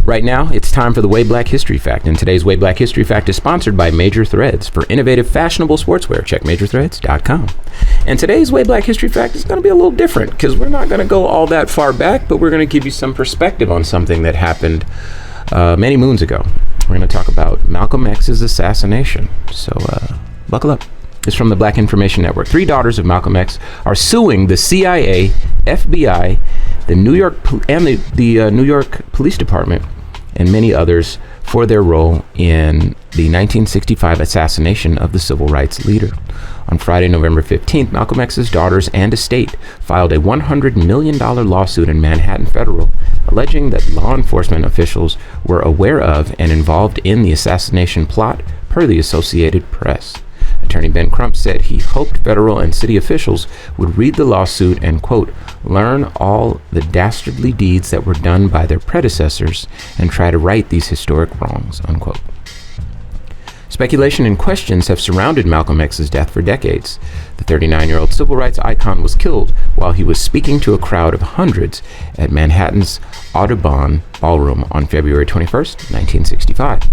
Right now, it's time for the Way Black History Fact, and today's Way Black History Fact is sponsored by Major Threads. For innovative, fashionable sportswear, check majorthreads.com. And today's Way Black History Fact is going to be a little different, because we're not going to go all that far back, but we're going to give you some perspective on something that happened many moons ago. We're going to talk about Malcolm X's assassination. So buckle up. It's from the Black Information Network. 3 daughters of Malcolm X are suing the CIA, FBI, the New York the New York Police Department, and many others for their role in the 1965 assassination of the civil rights leader. On Friday, November 15th, Malcolm X's daughters and estate filed a $100 million lawsuit in Manhattan Federal, alleging that law enforcement officials were aware of and involved in the assassination plot, per the Associated Press. Attorney Ben Crump said he hoped federal and city officials would read the lawsuit and, quote, learn all the dastardly deeds that were done by their predecessors and try to right these historic wrongs, unquote. Speculation and questions have surrounded Malcolm X's death for decades. The 39-year-old civil rights icon was killed while he was speaking to a crowd of hundreds at Manhattan's Audubon Ballroom on February 21st, 1965.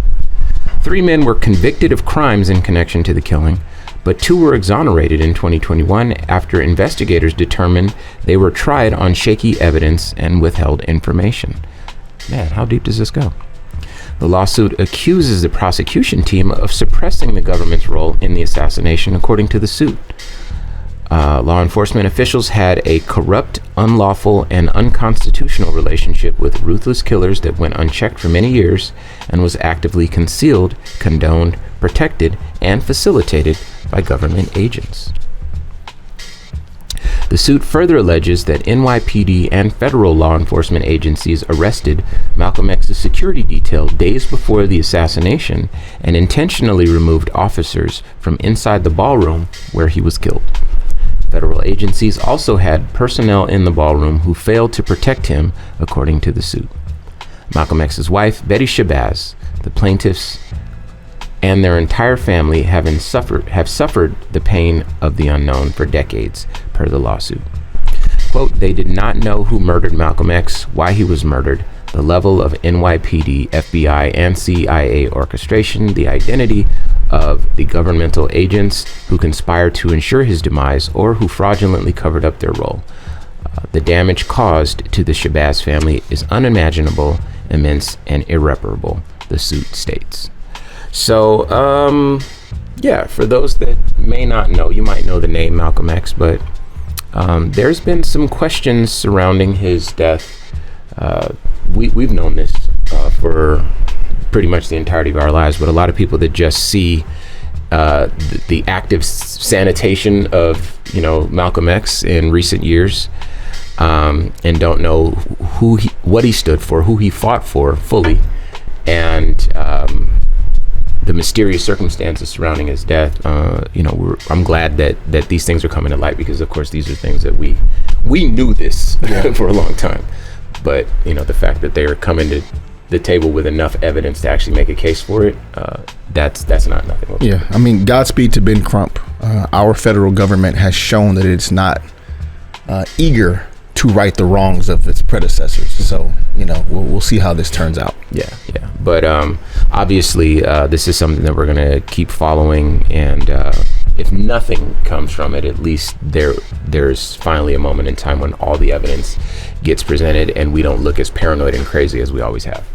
3 men were convicted of crimes in connection to the killing, but 2 were exonerated in 2021 after investigators determined they were tried on shaky evidence and withheld information. Man, how deep does this go? The lawsuit accuses the prosecution team of suppressing the government's role in the assassination, according to the suit. Law enforcement officials had a corrupt, unlawful, and unconstitutional relationship with ruthless killers that went unchecked for many years and was actively concealed, condoned, protected, and facilitated by government agents. The suit further alleges that NYPD and federal law enforcement agencies arrested Malcolm X's security detail days before the assassination and intentionally removed officers from inside the ballroom where he was killed. Federal agencies also had personnel in the ballroom who failed to protect him, according to the suit. Malcolm X's wife, Betty Shabazz, the plaintiffs, and their entire family have suffered the pain of the unknown for decades, per the lawsuit. Quote, they did not know who murdered Malcolm X, why he was murdered, the level of NYPD, FBI, and CIA orchestration, the identity of the governmental agents who conspired to ensure his demise or who fraudulently covered up their role. The damage caused to the Shabazz family is unimaginable, immense, and irreparable, the suit states. So, for those that may not know, you might know the name Malcolm X, but there's been some questions surrounding his death. We've known this for pretty much the entirety of our lives, but a lot of people that just see the active sanitation of Malcolm X in recent years and don't know what he stood for, who he fought for fully, and the mysterious circumstances surrounding his death. I'm glad that these things are coming to light, because of course these are things that we knew this for a long time, but the fact that they are coming to the table with enough evidence to actually make a case for it, that's not nothing. Yeah, I mean, Godspeed to Ben Crump. Our federal government has shown that it's not eager to right the wrongs of its predecessors. So, we'll see how this turns out. Yeah. But obviously, this is something that we're going to keep following, and if nothing comes from it, at least there's finally a moment in time when all the evidence gets presented and we don't look as paranoid and crazy as we always have.